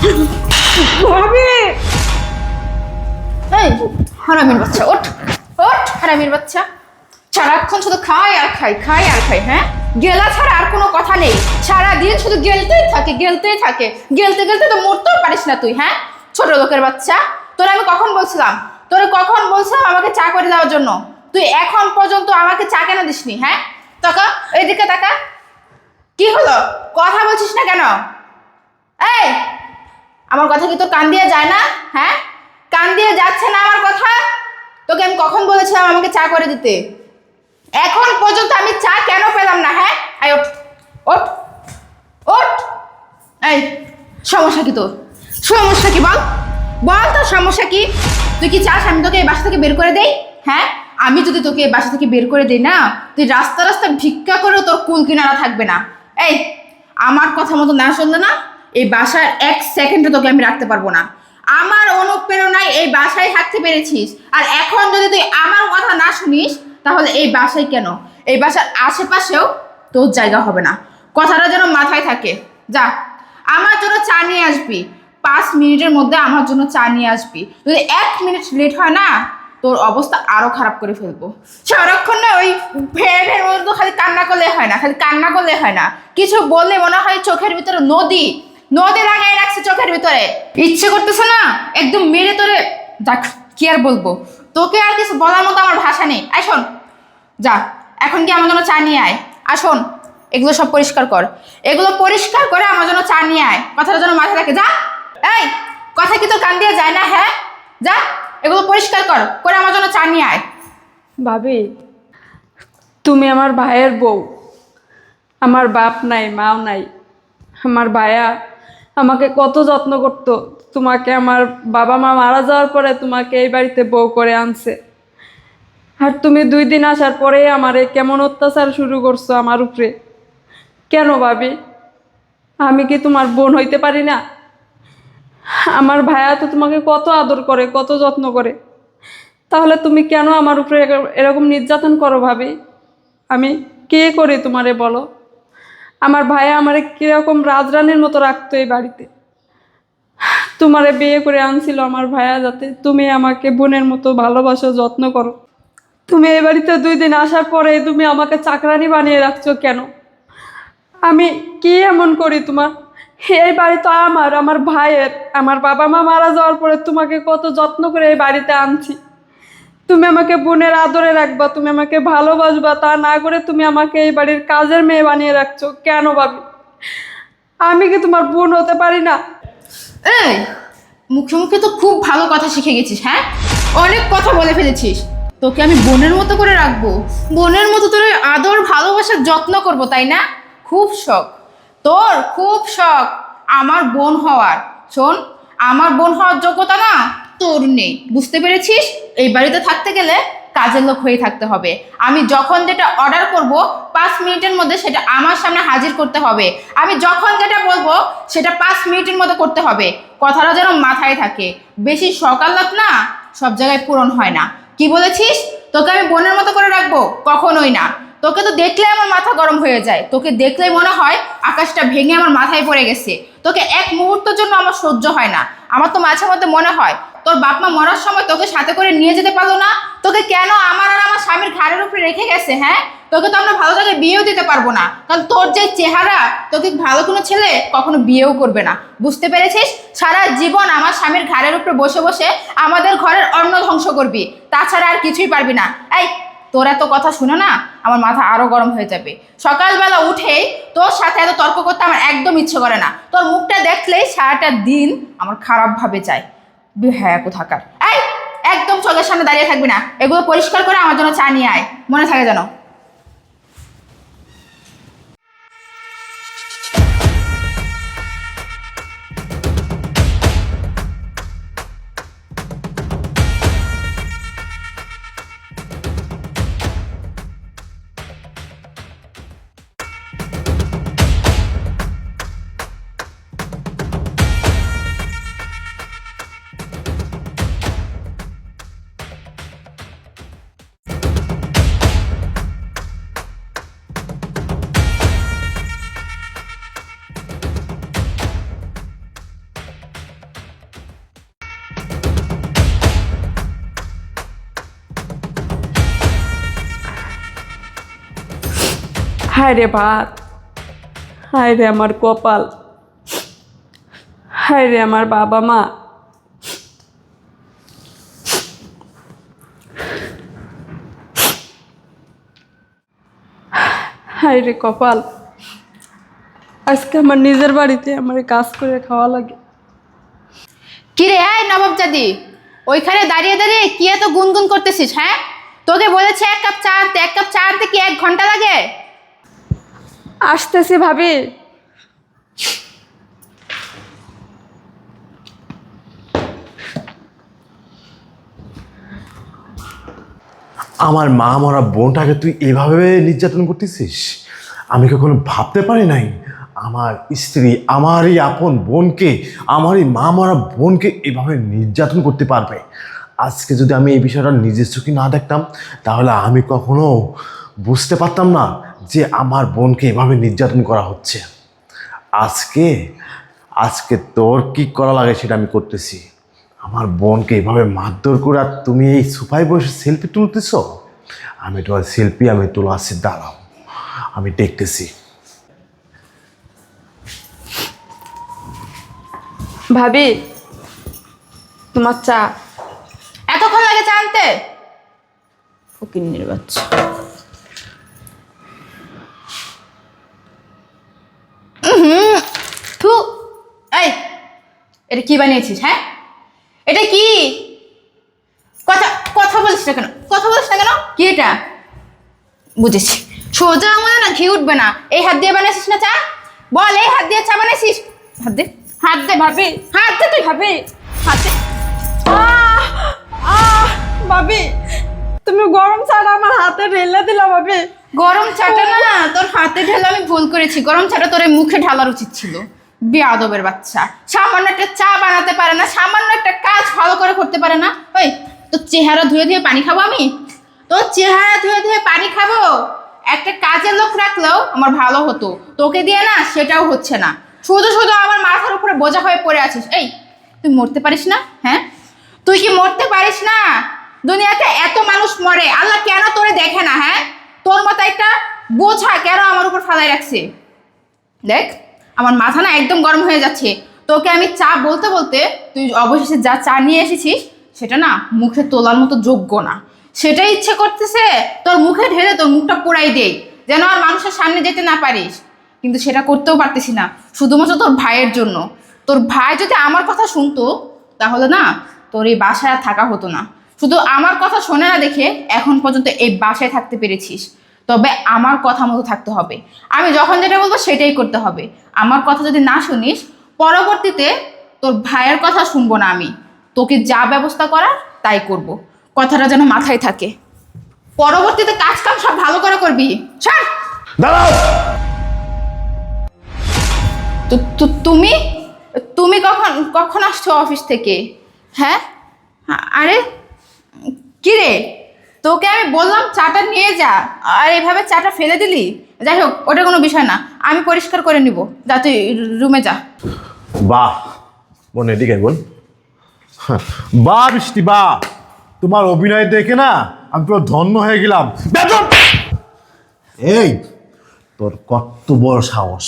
ভাবি এই হারামির বাচ্চা, ওঠ ওঠ হারামির বাচ্চা। সারাক্ষণ শুধু খাই আর খাই, খাই আর খাই। হ্যাঁ, গেলা ছাড়া আর কোনো কথা নেই। সারাদিন শুধু গেলতেই থাকে, গেলতেই থাকে। গেলতে গেলতে তো মরতেও পারিস না তুই। হ্যাঁ, ছোট লোকের বাচ্চা। তোর আমি কখন বলছিলাম, আমাকে চা করে দেওয়ার জন্য? তুই এখন পর্যন্ত আমাকে চা কেন দিসনি? হ্যাঁ, তাকা এইদিকে তাকা। কি হলো, কথা বলছিস না কেন? এই, আমার কথা কি তোর কান দিয়ে যায় না? হ্যাঁ, কান দিয়ে যাচ্ছে না আমার কথা? তোকে আমি কখন বলেছিলাম আমাকে চা করে দিতে? এখন পর্যন্ত আমি চা কেন পেলাম না? হ্যাঁ, আয় ওঠ ওঠ ওঠ। এই, সমস্যা কি তোর? সমস্যা কি বল, বল তোর সমস্যা কি? তুই কি চাস আমি তোকে এই বাসা থেকে বের করে দেই? হ্যাঁ, আমি যদি তোকে এই বাসা থেকে বের করে দেই না, তুই রাস্তা রাস্তা ভিক্ষা করেও তোর কুল কিনারা থাকবে না। এই, আমার কথা মতো না শুনলে না, এই বাসায় এক সেকেন্ডে তোকে আমি রাখতে পারবো না। আমার অনুপ্রেরণায় এই বাসায় থাকতে পেরেছিস, আর এখন যদি তুই আমার কথা না শুনিস, তাহলে এই বাসায় কেন, এই বাসার আশেপাশেও তোর জায়গা হবে না। কথাটা যেন মাথায় থাকে। যা, আমার জন্য চা নিয়ে আসবি। 5 মিনিটের মধ্যে আমার জন্য চা নিয়ে আসবি। যদি 1 মিনিট লেট হয় না, তোর অবস্থা আরো খারাপ করে ফেলবো। সারাক্ষণ না ওই ভেড়ের মতো খালি কান্না করলে হয় না, খালি কান্না করলে হয় না। কিছু বললে মনে হয় চোখের ভিতরে নদী নদী লাগাই রাখছে চোখের ভিতরে। ইচ্ছে করতেছে না একদম মেরে তোরে। দেখ, কি আর বলবো, তোকে আর কিছু বলার মতো আমার ভাষা নেই। আয় শোন, যা এখন কি আমার জন্য চা নিয়ে আয়। আর শোন, এগুলো সব পরিষ্কার কর, এগুলো পরিষ্কার করে আমার জন্য চা নিয়ে আয়। কথাটা যেন মাথায় রাখে। যা। এই, কথা কি তোর কান দিয়ে যায় না? হ্যাঁ, যা, এগুলো পরিষ্কার কর, করে আমার জন্য চা নিয়ে আয়। ভাবি, তুমি আমার ভাইয়ের বউ। আমার বাপ নাই, মাও নাই। আমার ভাইয়া আমাকে কত যত্ন করতো। তোমাকে আমার বাবা মা মারা যাওয়ার পরে তোমাকে এই বাড়িতে বউ করে আনছে। আর তুমি 2 দিন আসার পরে আমারে কেমন অত্যাচার শুরু করছো আমার উপরে। কেন ভাবি, আমি কি তোমার বোন হইতে পারি না? আমার ভাইয়া তো তোমাকে কত আদর করে, কত যত্ন করে। তাহলে তুমি কেন আমার উপরে এরকম নির্যাতন করো ভাবি? আমি কে করে তোমারে বলো? আমার ভাইয়া আমারে কিরকম রাজরানীর মতো রাখতো এই বাড়িতে। তোমারে বিয়ে করে আনছিল আমার ভাইয়া যাতে তুমি আমাকে বোনের মতো ভালোবাসো, যত্ন করো। তুমি এই বাড়িতে 2 দিন আসার পরে তুমি আমাকে চাকরানি বানিয়ে রাখছো কেন? আমি কি এমন করি তোমার? এই বাড়ি তো আমার ভাইয়ের। আমার বাবা মা মারা যাওয়ার পরে তোমাকে কত যত্ন করে এই বাড়িতে আনছি। তুমি আমাকে বোনের আদরে রাখবা, তুমি আমাকে ভালোবাসবা, তা না করে তুমি আমাকে এই বাড়ির কাজের মেয়ে বানিয়ে রাখছো কেন ভাবি? আমি কি তোমার বোন হতে পারি না? এই, মুখে মুখে তো খুব ভালো কথা শিখে গেছিস। হ্যাঁ, অনেক কথা বলে ফেলেছিস। তোকে আমি বোনের মতো করে রাখবো, বোনের মতো তোর আদর ভালোবাসার যত্ন করব, তাই না? খুব শখ তোর, খুব শখ আমার বোন হওয়ার। শোন, আমার বোন হওয়ার যোগ্যতা না তোর নেই, বুঝতে পেরেছিস? এই বাড়িতে থাকতে গেলে কাজের লোক হয়ে থাকতে হবে। আমি যখন যেটা অর্ডার করব 5 মিনিটের মধ্যে সেটা আমার সামনে হাজির করতে হবে। আমি যখন যেটা বলবো সেটা 5 মিনিটের মধ্যে করতে হবে। কথাটা যেন মাথায় থাকে। বেশি সকালাত না সব জায়গায় পূরণ হয় না। কি বলেছিস? তোকে আমি বোনের মতো করে রাখবো? কখনোই না। তোকে তো দেখলে আমার মাথা গরম হয়ে যায়। তোকে দেখলেই মনে হয় আকাশটা ভেঙে আমার মাথায় পড়ে গেছে। তোকে এক মুহূর্তের জন্য আমার সহ্য হয় না। আমার তো মাঝে মধ্যে মনে হয় তোর বাপ মা মরার সময় তোকে সাথে করে নিয়ে যেতে পারলো না। তোকে কেন আমার আর আমার স্বামীর ঘাড়ের উপরে রেখে গেছে? হ্যাঁ, তোকে তো আমরা ভালো জায়গায় বিয়েও দিতে পারবো না, কারণ তোর যে চেহারা, তোকে ভালো কোনো ছেলে কখনো বিয়েও করবে না। বুঝতে পেরেছিস? সারা জীবন আমার স্বামীর ঘাড়ের উপরে বসে বসে আমাদের ঘরের অন্ন ধ্বংস করবি, তাছাড়া আর কিছুই পারবি না। এই, তোর এত কথা শুনে না আমার মাথা আরো গরম হয়ে যাবে। সকালবেলা উঠেই তোর সাথে এত তর্ক করতে আমার একদম ইচ্ছে করে না। তোর মুখটা দেখলেই সারাটা দিন আমার খারাপ ভাবে যায়। হ্যাঁ, কোথাকার। এই, একদম চোখের সামনে দাঁড়িয়ে থাকবি না। এগুলো পরিষ্কার করে আমার জন্য চা নিয়ে আয়, মনে থাকে যেন। হায় রে ভাত, হায় রে আমার কপাল, হায় রে আমার বাবা মা। হায় রে কপাল, আজকে আমার নিজের বাড়িতে আমার কাজ করে খাওয়া লাগে। কি রে এই নবাবজাদি, ওইখানে দাঁড়িয়ে দাঁড়িয়ে কি এত গুনগুন করতেছিস? হ্যাঁ, তোকে বলেছে 1 কাপ চা আনতে, 1 কাপ চা আনতে কি 1 ঘন্টা লাগে? আসতেছি ভাবি। আমার মা মরা বোনটাকে তুই এভাবে নির্যাতন করতেছিস? আমি কখনো ভাবতে পারি নাই আমার স্ত্রী, আমারই আপন বোনকে, আমারই মা মরা বোনকে এভাবে নির্যাতন করতে পারবে। আজকে যদি আমি এই বিষয়টা নিজের চোখে না দেখতাম, তাহলে আমি কখনো বুঝতে পারতাম না যে আমার বোনকে এভাবে নির্যাতন করা হচ্ছে। আজকে আজকে তোর কি করা লাগে সেটা আমি করতেছি। আমার বোনকে এভাবে মারধর করে আর তুমি এই সোফায় বসে সেলফি তুলতেছ? আমি তোমার সেলফি আমি তোলা আসছি, দাঁড়াও আমি দেখতেছি। ভাবি, তোমার চা। এতক্ষণ লাগে চা আনতে? ফকিন্নির বাচ্চা। থু, এই এটা কি বানিয়েছিস? হ্যাঁ, এটা কি? কথা কথা বলিস না কেন? কথা বলিস না কেন? কি এটা? বুঝেছি, সোজা আমার না ঘি উঠবে না। এই হাত দিয়ে বানিয়েছিস না চা? বল, এই হাত দিয়ে চা বানিয়েছিস? হাত দে, হাত দে ভাবি, হাত দে তুই ভাবি, হাত দে। ভাবি, তুমি গরম চাটা আমার হাতে ঢেলে দিলা ভাবি। গরম চাটা না তোর হাতে ঢেলে আমি ভুল করেছি। গরম চাটা তোর এই মুখে ঢালার উচিত ছিল। বেয়াদবের বাচ্চা, সামান্য একটা চা বানাতে পারে না, সামান্য একটা কাজ ভালো করে করতে পারে না। ওই তোর চেহারা ধুয়ে ধুয়ে পানি খাবো আমি? তোর চেহারা ধুয়ে ধুয়ে পানি খাবো? একটা কাজের লোক রাখলেও আমার ভালো হতো, তোকে দিয়ে না সেটাও হচ্ছে না। শুধু শুধু আমার মাথার উপরে বোঝা হয়ে পড়ে আছিস। এই তুই মরতে পারিস না? হ্যাঁ, তুই কি মরতে পারিস না? দুনিয়াতে এত মানুষ মরে, আল্লাহ কেন তোরে দেখে না? হ্যাঁ, তোর মতো একটা বোঝা কেন আমার উপর ফালাই রাখছে? দেখ, আমার মাথা না একদম গরম হয়ে যাচ্ছে। তোকে আমি চা বলতে বলতে তুই অবশেষে যা চা নিয়ে এসেছিস সেটা না মুখে তোলার মতো যোগ্য না। সেটাই ইচ্ছে করতেছে তোর মুখে ঢেলে তোর মুখটা পোড়াই দেই, যেন আর মানুষের সামনে যেতে না পারিস। কিন্তু সেটা করতেও পারতেছি না, শুধুমাত্র তোর ভাইয়ের জন্য। তোর ভাই যদি আমার কথা শুনতো তাহলে না তোর এই বাসায় আর থাকা হতো না। শুধু আমার কথা শোনে না দেখে এখন পর্যন্ত এই বাসায় থাকতে পেরেছিস। তবে আমার কথা মতো থাকতে হবে। আমি যখন যেটা বলবো সেটাই করতে হবে। আমার কথা যদি না শুনিস, পরবর্তীতে তোর ভাইয়ের কথা শুনবো না আমি। তোকে যা ব্যবস্থা করার তাই করব। কথাটা যেন মাথায় থাকে। পরবর্তীতে কাজ কাম সব ভালো করে করবি। ছাড়। দাঁড়াও! তুমি তুমি কখন কখন আসছো অফিস থেকে? হ্যাঁ, আরে কি রে, তোকে আমি বললাম চাটা নিয়ে যা, আর এভাবে চাটা ফেলে দিলি। যাই হোক, ওটা কোনো বিষয় না, আমি পরিষ্কার করে নিব। যা তুই রুমে যা। বাহ বোন, এদিকে বোন। বাহ বৃষ্টি, বাহ! তোমার অভিনয় দেখে না আমি পুরো ধন্য হয়ে গেলাম। বেদব! এই তোর কত বড় সাহস,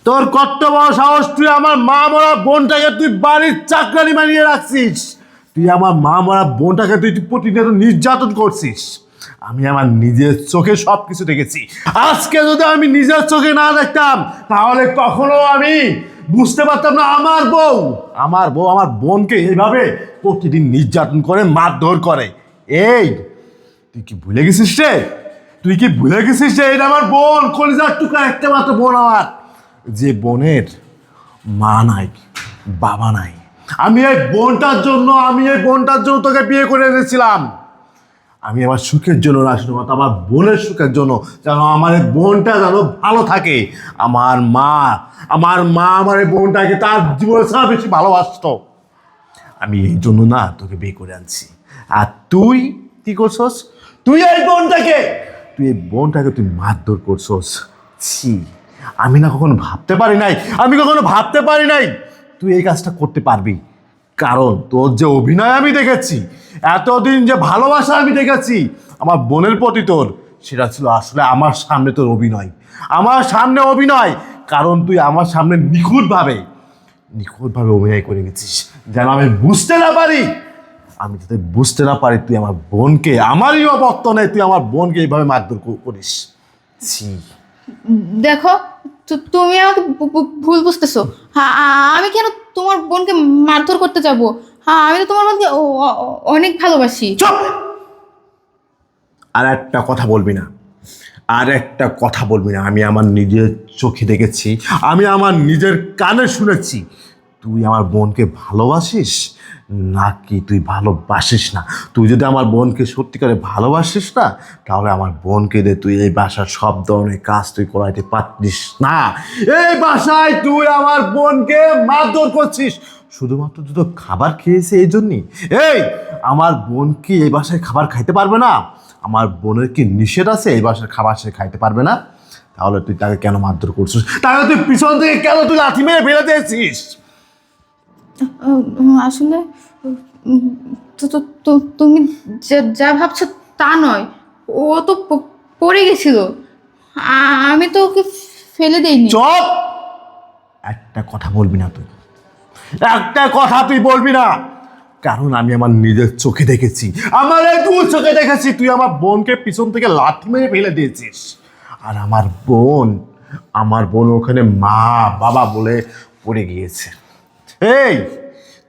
তোর কত বড় সাহস! তুই আমার মা মরা বোনটাকে তুই বাড়ির চাকরানি বানিয়ে রাখছিস। তুই আমার মা মরা বোনটাকে তুই প্রতিনিয়ত নির্যাতন করছিস। আমি আমার নিজের চোখে সব কিছু দেখেছি। আজকে যদি আমি নিজের চোখে না দেখতাম তাহলে কখনো আমি বুঝতে পারতাম না আমার বউ আমার বোনকে এইভাবে প্রতিদিন নির্যাতন করে, মারধর করে। এই তুই কি ভুলে গেছিস রে? তুই কি ভুলে গেছিস যে এটা আমার বোন, কলিজার টুকরা একটা মাত্র বোন আমার, যে বোনের মা নাই, বাবা নাই। আমি এই বোনটার জন্য তোকে বিয়ে করে এনেছিলাম। আমি আমার সুখের জন্য না, শুধু আমার বোনের সুখের জন্য, যেন আমার এই বোনটা যেন ভালো থাকে। আমার মা আমার এই বোনটাকে তার জীবনে ছাড়া বেশি ভালোবাসতো। আমি এই জন্য না তোকে বিয়ে করে আনছি। আর তুই কি করছস? তুই এই বোনটাকে তুই মারধর করছস। ছি, আমি কখনো ভাবতে পারি নাই তুই এই কাজটা করতে পারবি। কারণ তোর যে অভিনয় আমি দেখেছি, এতদিন যে ভালোবাসা আমি দেখেছি আমার বোনের প্রতি তোর, সেটা ছিল আসলে আমার সামনে তোর অভিনয়, আমার সামনে অভিনয়। কারণ তুই আমার সামনে নিখুঁতভাবে অভিনয় করে গেছিস, যেন আমি বুঝতে না পারি। আমি যাতে বুঝতে না পারি তুই আমার বোনকে, আমারই অবর্তনে তুই আমার বোনকে এইভাবে মারধর করিস। ছি। দেখো, তুমি আমাকে ভুল বুঝতেছো। হ্যাঁ, আমি কেন তোমার বোনকে মারধর করতে যাব? হ্যাঁ, আমি তো তোমার বোনকে অনেক ভালোবাসি। চুপ! আর একটা কথা বলবি না, আর একটা কথা বলবি না। আমি আমার নিজের চোখে দেখেছি, আমি আমার নিজের কানে শুনেছি তুই আমার বোনকে ভালোবাসিস নাকি তুই ভালোবাসিস না। তুই যদি আমার বোনকে সত্যিকারে ভালোবাসিস না, তাহলে আমার বোনকে দে, তুই এই বাসার সব ধরনের কাজ তুই করাইতে পারতিস না। এই বাসায় তুই আমার বোনকে মারধর করছিস শুধুমাত্র তুই তো খাবার খেয়েছে এই জন্যই। এই আমার বোন কি এই বাসায় খাবার খাইতে পারবে না? আমার বোনের কি নিষেধ আছে এই বাসার খাবার সে খাইতে পারবে না? তাহলে তুই তাকে কেন মারধর করছিস? তাহলে তুই পিছন থেকে কেন তুই লাথি মেরে ফেলে দিয়েছিস? আসলে তুমি যা ভাবছো তা নয়, ও তো পড়ে গেছিল, আমি তো ওকে ফেলে দেইনি। চুপ! একটা কথা বলবি না তুই, একটা কথা তুই বলবি না। কারণ আমি আমার নিজের চোখে দেখেছি, আমার এই দু চোখে দেখেছি তুই আমার বোনকে পিছন থেকে লাথি মেরে ফেলে দিয়েছিস। আর আমার বোন ওখানে মা বাবা বলে পড়ে গিয়েছে। এই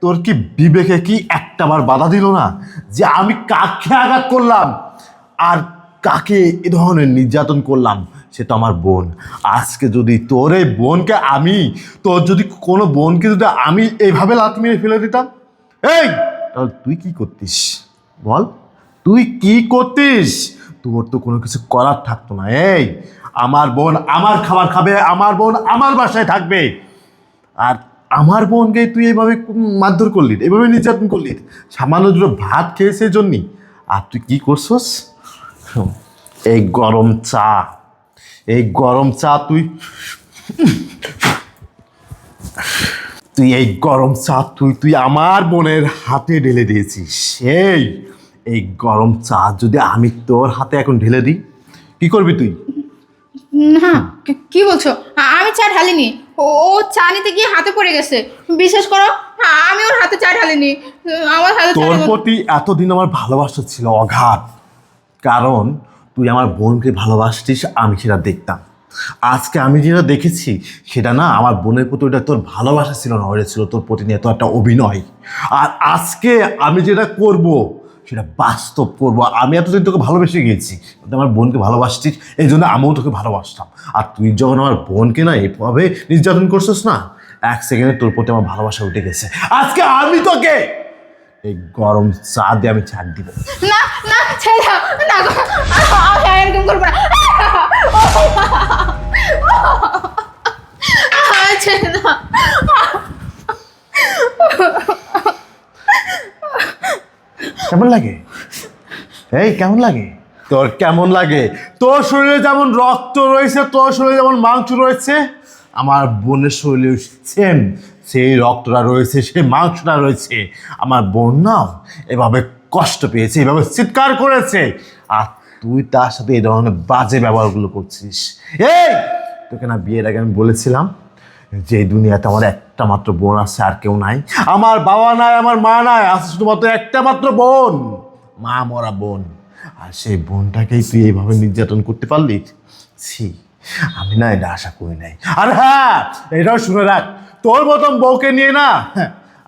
তোর কি বিবেকে কি একটাবার বাধা দিল না যে আমি কাকে আঘাত করলাম আর কাকে এ ধরনের নির্যাতন করলাম? সে তো আমার বোন। আজকে যদি তোর এই বোনকে যদি কোনো বোনকে যদি আমি এইভাবে লাথি মেরে ফেলে দিতাম, এই তাহলে তুই কি করতিস বল? তুই কি করতিস? তোর তো কোনো কিছু করার থাকতো না। এই আমার বোন আমার খাবার খাবে, আমার বোন আমার বাসায় থাকবে, আর আমার বোনকে তুই এইভাবে মারধর করলি, এইভাবে নির্যাতন করলি সামান্য দুটো ভাত খেয়েছে জন্যই। আর তুই কি করছস? এই গরম চা তুই এই গরম চা তুই আমার বোনের হাতে ঢেলে দিয়েছিস। এই গরম চা যদি আমি তোর হাতে এখন ঢেলে দিই, কি করবি তুই? না, কি বলছো? আমি চা ঢালিনি, ও চা নিতে গিয়ে হাতে পড়ে গেছে। বিশ্বাস করো, আমি ওর হাতে চা ঢালিনি। আমার হাতে তোর প্রতি এতদিন আমার ভালোবাসা ছিল অগাধ, কারণ তুই আমার বোনকে ভালোবাসতিস, আমি সেটা দেখতাম। আজকে আমি যেটা দেখেছি সেটা না আমার বোনের প্রতি ওটা তোর ভালোবাসা ছিল না, ওটা ছিল তোর প্রতি নিয়ে তো একটা অভিনয়। আর আজকে আমি যেটা করব সেটা বাস্তব করব। আমি এতদিন তোকে ভালোবেসে গিয়েছি, আমার বোনকে ভালোবাসতিস, এই জন্য আমিও তোকে ভালোবাসতাম। আর তুই যখন আমার বোনকে না এইভাবে নির্যাতন করছিস না, এক সেকেন্ডে তোর প্রতি আমার ভালোবাসা উঠে গেছে। আজকে আমি তোকে এই গরম চা দিয়ে আমি ছাড় দিব। না না, ছেড়ে দাও না গো, আমি এরকম করবো না। ছেড়ে দাও। কেমন লাগে? এই কেমন লাগে তোর? কেমন লাগে? তোর শরীরে যেমন রক্ত রয়েছে, তোর শরীরে যেমন মাংস রয়েছে, আমার বোনের শরীরে সেম সেই রক্তটা রয়েছে, সেই মাংসটা রয়েছে। আমার বোন না এভাবে কষ্ট পেয়েছে, এভাবে চিৎকার করেছে, আর তুই তার সাথে এই ধরনের বাজে ব্যবহারগুলো করছিস। এই তোকে না বিয়ের আগে আমি বলেছিলাম যে এই দুনিয়াতে আমার একটা মাত্র বোন আছে, আর কেউ নাই। আমার বাবা নাই, আমার মা নাই, আছে শুধুমাত্র একটা মাত্র বোন, মা মরা বোন। আর সেই বোনটাকেই তুই এইভাবে নির্যাতন করতে পারলি? ছি, আমি না এটা আশা করি নাই। আর হ্যাঁ, এটাও শুনে রাখ, তোর মতন বউকে নিয়ে না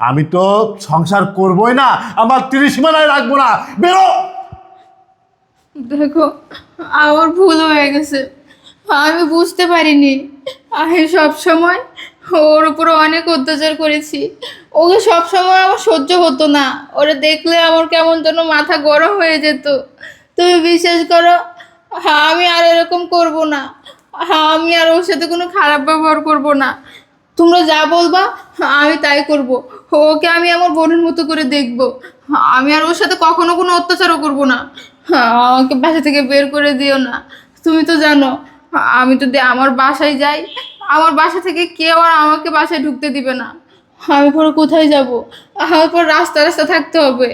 আমি তো সংসার করবই না, আমার ত্রিসীমানায় রাখবো না। বেরো। দেখো, আমার ভুল হয়ে গেছে, আমি বুঝতে পারিনি। আমি সবসময় ওর উপরে অনেক অত্যাচার করেছি। ওকে সবসময় আমার সহ্য হতো না, ওরা দেখলে আমার কেমন যেন মাথা গরম হয়ে যেত। তুমি বিশ্বাস করো, আমি আর এরকম করব না। আমি আর ওর সাথে কোনো খারাপ ব্যবহার করব না। তোমরা যা বলবা আমি তাই করব। ওকে আমি আমার বোনের মতো করে দেখব। আমি আর ওর সাথে কখনো কোনো অত্যাচারও করব না। আমাকে বাসা থেকে বের করে দিও না। তুমি তো জানো, আমি যদি আমার বাসায় যাই, আমার বাসা থেকে কেউ আর আমাকে বাসায় ঢুকতে দিবে না। আমি পরে কোথায় যাব? আমার পর রাস্তা রাস্তা থাকতে হবে।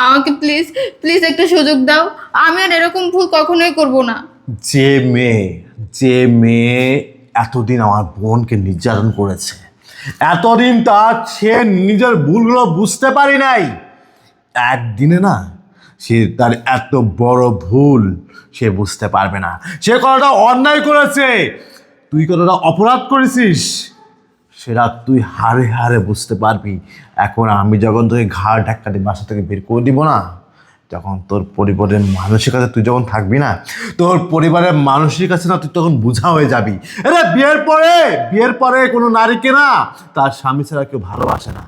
আমাকে প্লিজ প্লিজ একটা সুযোগ দাও, আমি আর এরকম ভুল কখনোই করব না। যে মেয়ে এতদিন আমার বোনকে নির্যাতন করেছে, এতদিন তার সে নিজের ভুলগুলো বুঝতে পারি নাই, একদিনে না সে তার এত বড় ভুল সে বুঝতে পারবে না। সে কতটা অন্যায় করেছে, তুই কতটা অপরাধ করেছিস, সেটা তুই হারে হারে বুঝতে পারবি। এখন আমি যখন তোকে ঘাড় ধাক্কা দিয়ে বাসা থেকে বের করে দিব না, যখন তোর পরিবারের মানুষের কাছে তুই যখন থাকবি না, তোর পরিবারের মানুষের কাছে না তুই তখন বোঝা হয়ে যাবি। আরে বিয়ের পরে কোনো নারীকে না তার স্বামী ছাড়া কেউ ভালোবাসে না।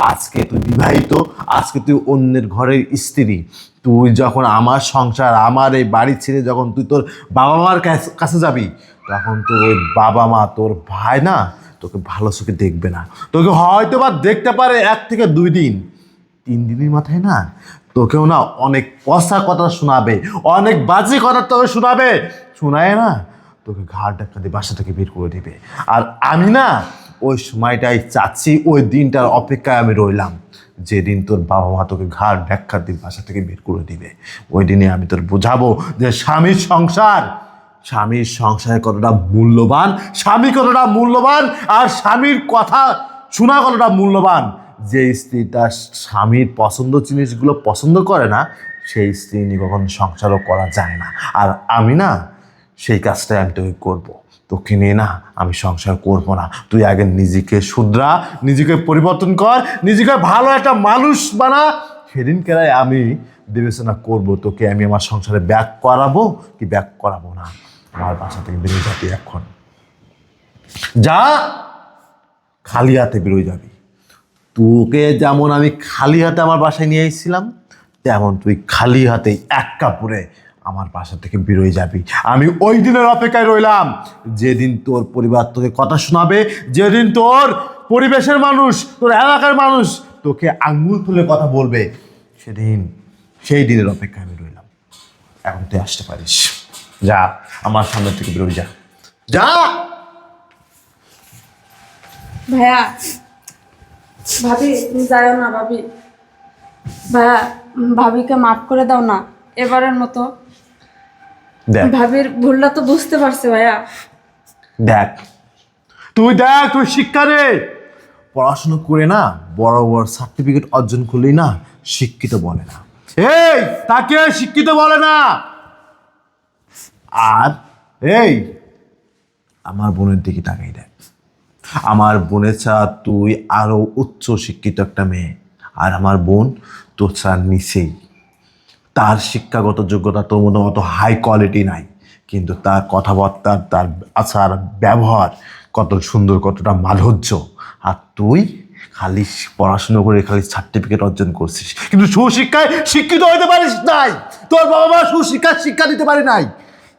আজকে তুই বিবাহিত, আজকে তুই অন্যের ঘরের স্ত্রী, তুই যখন আমার সংসার আমার এই বাড়ি ছেড়ে যখন তুই তোর বাবা মার কাছে যাবি, তখন তোর ওই বাবা মা তোর ভাই না তোকে ভালো চোখে দেখবে না। তোকে হয়তো বা দেখতে পারে 1 থেকে 2 দিন, 3 দিনের মাথায় না তোকেও না অনেক পচা কথা শোনাবে, অনেক বাজে কথা তোকে শোনায় না তোকে ঘাড় ধাক্কা দিয়ে বাসা থেকে বের করে দিবে। আর আমি না ওই সময়টাই চাচ্ছি, ওই দিনটার অপেক্ষায় আমি রইলাম, যেদিন তোর বাবা মা তোকে ঘাড় ধাক্কা দিয়ে বাসা থেকে বের করে দিবে। ওই দিনে আমি তোর বোঝাবো যে স্বামীর সংসার কতটা মূল্যবান, স্বামী কতটা মূল্যবান, আর স্বামীর কথা শোনা কতটা মূল্যবান। যে স্ত্রী তার স্বামীর পছন্দ জিনিসগুলো পছন্দ করে না, সেই স্ত্রী নিয়ে কখনো সংসারও করা যায় না। আর আমি না সেই কাজটাই আমি তোকে করবো, তোকে নিয়ে না আমি সংসার করব না। তুই আগে নিজেকে শুধরা, নিজেকে পরিবর্তন কর, নিজেকে ভালো একটা মানুষ বানা, সেদিনকেরাই আমি বিবেচনা করব তোকে আমি আমার সংসারে ব্যাক করাবো কি ব্যাক করাবো না। আমার বাসা থেকে বেরিয়ে যাবি এখন, যা, খালি হাতে বেরোয় যাবি। তোকে যেমন আমি খালি হাতে আমার বাসায় নিয়ে এসেছিলাম, তেমন তুই খালি হাতে 1 কাপড়ে আমার বাসা থেকে বেরোয় যাবি। আমি ওই দিনের অপেক্ষায় রইলাম, যেদিন তোর পরিবার তোকে কথা শোনাবে, যেদিন তোর পরিবেশের মানুষ, তোর এলাকার মানুষ তোকে আঙ্গুল তুলে কথা বলবে, সেই দিনের অপেক্ষায় আমি রইলাম। এখন তুই আসতে পারিস, যা আমার সামনে থেকে বেরোয় যা, যা। ভাইয়া, ভাবি তুমি যাও না ভাবি। ভাইয়া, ভাবিকে মাফ করে দাও না এবারের মতো। দেখ ভাবির ভুলটা তো বুঝতে পারছি ভাইয়া। দেখ তুই শিক্ষা রে, পড়াশোনা করে না বড় বড় সার্টিফিকেট অর্জন করলেই না শিক্ষিত বলে না। এই তাকে শিক্ষিত বলে না। আর এই আমার বোনের দিকে তাকাই দেখ, আমার বোনের ছাড়া তুই আরো উচ্চ শিক্ষিত একটা মেয়ে, আর আমার বোন তোর ছাড়া নিচেই। তার শিক্ষাগত যোগ্যতা তোর মতো অত হাই কোয়ালিটি নাই, কিন্তু তার কথাবার্তা, তার আচার ব্যবহার কত সুন্দর, কতটা মাধুর্য। আর তুই খালি পড়াশুনো করে খালি সার্টিফিকেট অর্জন করছিস, কিন্তু সুশিক্ষায় শিক্ষিত হতে পারিস নাই। তোর বাবা মা শিক্ষা দিতে পারে নাই।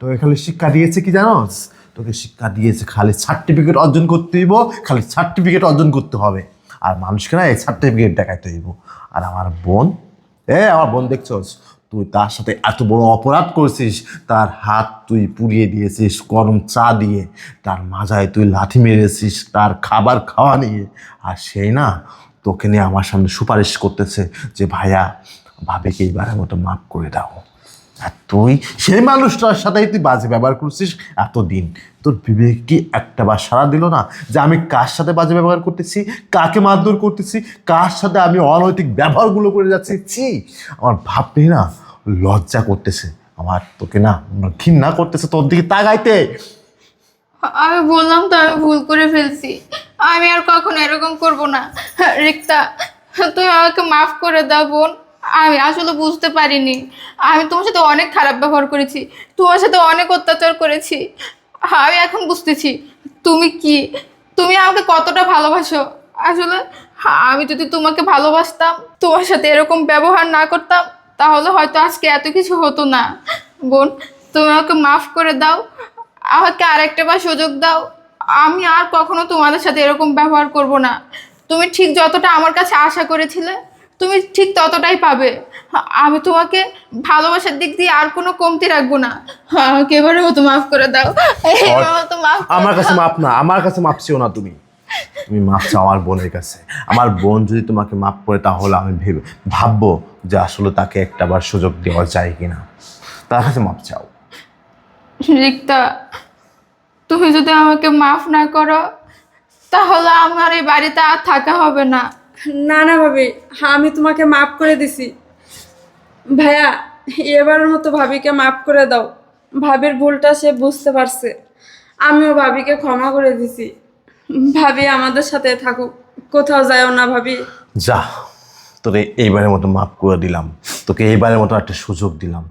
তোকে খালি শিক্ষা দিয়েছে কি জানোস? তোকে শিক্ষা দিয়েছে খালি সার্টিফিকেট অর্জন করতে হইব, খালি সার্টিফিকেট অর্জন করতে হবে, আর মানুষকে না এই সার্টিফিকেট দেখাইতে হইব। আর আমার বোন দেখছস, তুই তার সাথে এত বড় অপরাধ করেছিস, তার হাত তুই পুড়িয়ে দিয়েছিস গরম চা দিয়ে, তার মাজায় তুই লাথি মেরেছিস তার খাবার খাওয়া নিয়ে, আর সেই না তোকে নিয়ে আমার সামনে সুপারিশ করতেছে যে ভাইয়া ভাবিকে এইবারের মতো মাফ করে দাও। আর তুই সেই মানুষটার সাথেই তুই বাজে ব্যবহার করছিস এতদিন। তোর বিবেক কি একটা বার সাড়া দিল না যে আমি কার সাথে বাজে ব্যবহার করতেছি, কাকে মারধর করতেছি, কার সাথে আমি অনৈতিক ব্যবহারগুলো করে যাচ্ছি? আমার ভাবতে না লজ্জা করতেছে, আমার তোকে না ঘৃণা করতেছে তোর দিকে তাকাইতে। আমি বললাম তো আমি ভুল করে ফেলছি, আমি আর কখনো এরকম করব না। রিক্তা, তুমি আমাকে মাফ করে দাও বোন, আমি আসলে বুঝতে পারিনি। আমি তোমার সাথে অনেক খারাপ ব্যবহার করেছি, তোমার সাথে অনেক অত্যাচার করেছি। আমি এখন বুঝতেছি তুমি আমাকে কতটা ভালোবাসো। আসলে আমি যদি তোমাকে ভালোবাসতাম, তোমার সাথে এরকম ব্যবহার না করতাম, তাহলে হয়তো আজকে এত কিছু হতো না। বোন, তুমি আমাকে মাফ করে দাও, আমাকে আরেকটা বার সুযোগ দাও। আমি আর কখনো তোমাদের সাথে এরকম ব্যবহার করব না। তুমি ঠিক যতটা আমার কাছে আশা করেছিলে, তুমি ঠিক ততটাই পাবে। আমি তোমাকে ভালোবাসার দিক দিয়ে আর কোনো কমতি রাখবো না। আমাকে এবারে মতো মাফ করে দাও। আমার কাছে মাপ না, আমার কাছে মাপ চেও না তুমি। তুমি মাপ চাও আমার বোনের কাছে। আমার বোন যদি তোমাকে মাপ করে তাহলে আমি ভাববো যে আসলে তাকে একটাবার সুযোগ দেওয়া যায় কিনা। তার কাছে মাপ চাও। রিক্তা, তুমি যদি আমাকে মাফ না করো তাহলে আমার এই বাড়িতে আর থাকা হবে না। না না ভাবি, আমি তোমাকে মাফ করে দিছি। ভাইয়া, এবারের মতো ভাবিকে মাফ করে দাও। ভাবির ভুলটা সে বুঝতে পারছে, আমিও ভাবিকে ক্ষমা করে দিছি। ভাবি আমাদের সাথে থাকুক, কোথাও যায়ও না ভাবি। যা, তোরে এইবারের মতো মাফ করে দিলাম, তোকে এইবারের মতো একটা সুযোগ দিলাম।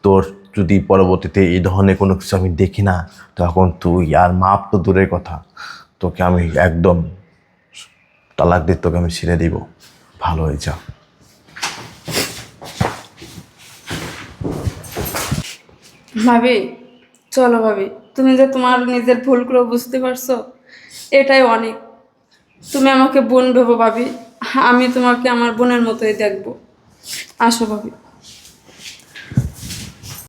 তোর যদি পরবর্তীতে এই ধরনের কোনো কিছু আমি দেখি না, তখন তুই আর মাপ তো দূরের কথা, তোকে আমি একদম তালাক দিয়ে তোকে আমি ছেড়ে দিব। ভালো হয়ে যা। ভাবি চলো ভাবি, তুমি যে তোমার নিজের ভুলগুলো বুঝতে পারছো এটাই অনেক। তুমি আমাকে বোন ভেবো ভাবি, আমি তোমাকে আমার বোনের মতোই দেখবো। আসো ভাবি।